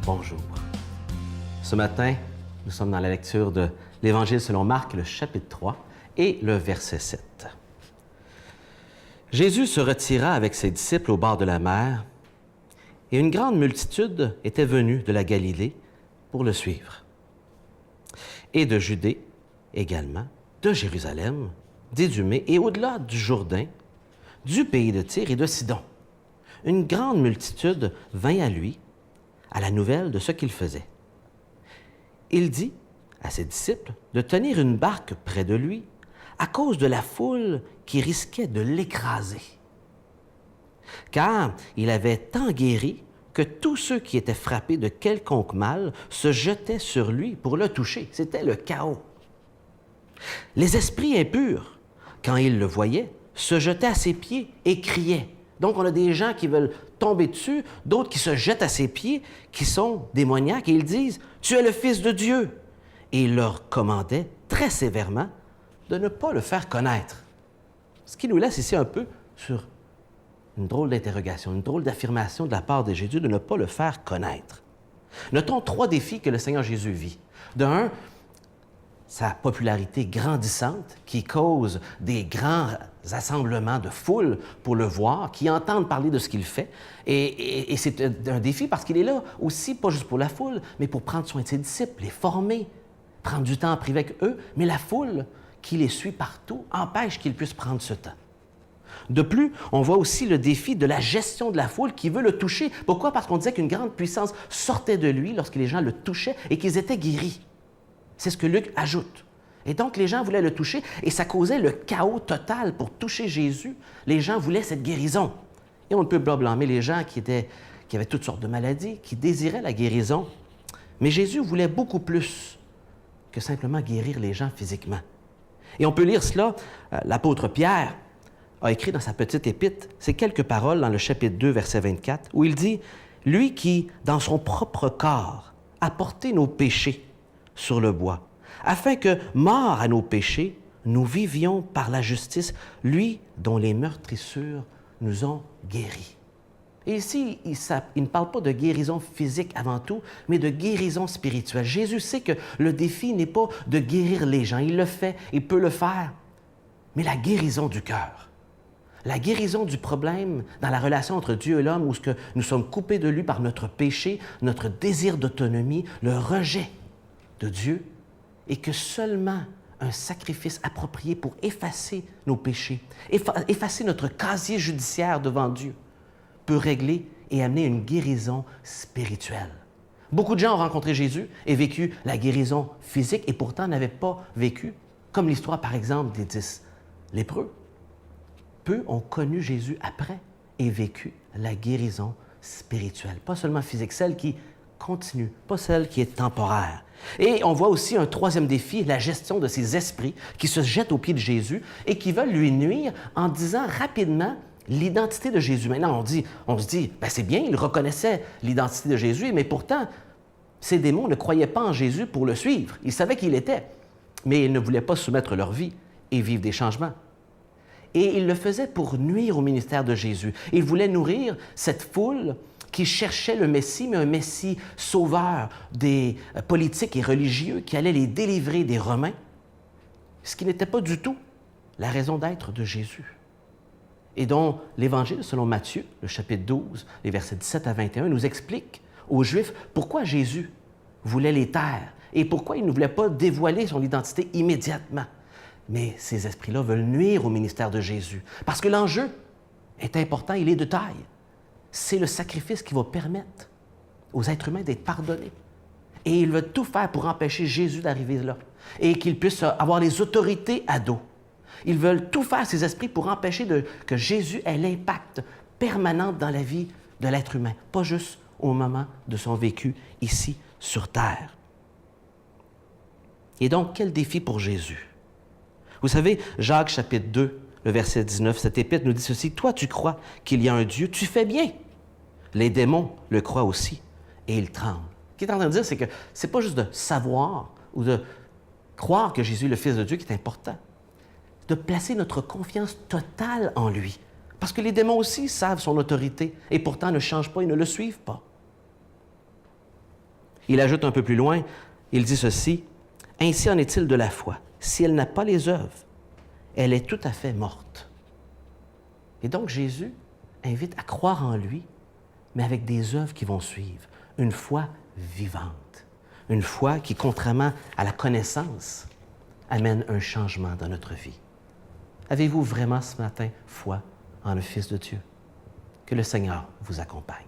bonjour. Ce matin, nous sommes dans la lecture de l'Évangile selon Marc, le chapitre 3 et le verset 7. Jésus se retira avec ses disciples au bord de la mer et une grande multitude était venue de la Galilée pour le suivre. Et de Judée également, de Jérusalem, d'Idumée et au-delà du Jourdain, du pays de Tyr et de Sidon. Une grande multitude vint à lui à la nouvelle de ce qu'il faisait. Il dit à ses disciples de tenir une barque près de lui à cause de la foule qui risquait de l'écraser. Car il avait tant guéri que tous ceux qui étaient frappés de quelconque mal se jetaient sur lui pour le toucher. C'était le chaos. Les esprits impurs, quand ils le voyaient, se jetaient à ses pieds et criaient. Donc, on a des gens qui veulent tomber dessus, d'autres qui se jettent à ses pieds, qui sont démoniaques, et ils disent « Tu es le Fils de Dieu ». Et il leur commandait très sévèrement de ne pas le faire connaître. Ce qui nous laisse ici un peu sur une drôle d'interrogation, une drôle d'affirmation de la part de Jésus de ne pas le faire connaître. Notons 3 défis que le Seigneur Jésus vit. Un, sa popularité grandissante qui cause des grands assemblements de foule pour le voir, qui entendent parler de ce qu'il fait. Et c'est un défi parce qu'il est là aussi, pas juste pour la foule, mais pour prendre soin de ses disciples, les former, prendre du temps privé avec eux. Mais la foule qui les suit partout empêche qu'ils puissent prendre ce temps. De plus, on voit aussi le défi de la gestion de la foule qui veut le toucher. Pourquoi? Parce qu'on disait qu'une grande puissance sortait de lui lorsque les gens le touchaient et qu'ils étaient guéris. C'est ce que Luc ajoute. Et donc, les gens voulaient le toucher et ça causait le chaos total pour toucher Jésus. Les gens voulaient cette guérison. Et on ne peut pas blâmer les gens qui avaient toutes sortes de maladies, qui désiraient la guérison. Mais Jésus voulait beaucoup plus que simplement guérir les gens physiquement. Et on peut lire cela, l'apôtre Pierre a écrit dans sa petite épître ces quelques paroles dans le chapitre 2, verset 24, où il dit « Lui qui, dans son propre corps, a porté nos péchés sur le bois, afin que, morts à nos péchés, nous vivions par la justice, lui dont les meurtrissures nous ont guéris. » Et ici, il ne parle pas de guérison physique avant tout, mais de guérison spirituelle. Jésus sait que le défi n'est pas de guérir les gens. Il le fait, il peut le faire, mais la guérison du cœur. La guérison du problème dans la relation entre Dieu et l'homme où ce que nous sommes coupés de lui par notre péché, notre désir d'autonomie, le rejet de Dieu, et que seulement un sacrifice approprié pour effacer nos péchés, effacer notre casier judiciaire devant Dieu, peut régler et amener une guérison spirituelle. Beaucoup de gens ont rencontré Jésus et vécu la guérison physique et pourtant n'avaient pas vécu, comme l'histoire par exemple des 10 lépreux. Peu ont connu Jésus après et vécu la guérison spirituelle. Pas seulement physique, celle qui continue, pas celle qui est temporaire. Et on voit aussi un 3e défi, la gestion de ces esprits qui se jettent aux pieds de Jésus et qui veulent lui nuire en disant rapidement l'identité de Jésus. Maintenant, on se dit, ben c'est bien, il reconnaissait l'identité de Jésus, mais pourtant, ces démons ne croyaient pas en Jésus pour le suivre. Ils savaient qui il était, mais ils ne voulaient pas soumettre leur vie et vivre des changements. Et ils le faisaient pour nuire au ministère de Jésus. Ils voulaient nourrir cette foule qui cherchait le Messie, mais un Messie sauveur des politiques et religieux qui allait les délivrer des Romains, ce qui n'était pas du tout la raison d'être de Jésus. Et dont l'Évangile, selon Matthieu, le chapitre 12, les versets 17 à 21, nous explique aux Juifs pourquoi Jésus voulait les taire et pourquoi il ne voulait pas dévoiler son identité immédiatement. Mais ces esprits-là veulent nuire au ministère de Jésus parce que l'enjeu est important, il est de taille. C'est le sacrifice qui va permettre aux êtres humains d'être pardonnés. Et ils veulent tout faire pour empêcher Jésus d'arriver là et qu'il puisse avoir les autorités à dos. Ils veulent tout faire, ces esprits, pour empêcher que Jésus ait l'impact permanent dans la vie de l'être humain, pas juste au moment de son vécu ici sur terre. Et donc, quel défi pour Jésus? Vous savez, Jacques chapitre 2, le verset 19, cette épître nous dit ceci, « Toi, tu crois qu'il y a un Dieu, tu fais bien. Les démons le croient aussi, et ils tremblent. » Ce qu'il est en train de dire, c'est que ce n'est pas juste de savoir ou de croire que Jésus est le Fils de Dieu qui est important, de placer notre confiance totale en lui. Parce que les démons aussi savent son autorité, et pourtant ne changent pas et ne le suivent pas. Il ajoute un peu plus loin, il dit ceci, « Ainsi en est-il de la foi. Si elle n'a pas les œuvres, elle est tout à fait morte. » Et donc Jésus invite à croire en lui, mais avec des œuvres qui vont suivre. Une foi vivante. Une foi qui, contrairement à la connaissance, amène un changement dans notre vie. Avez-vous vraiment ce matin foi en le Fils de Dieu? Que le Seigneur vous accompagne.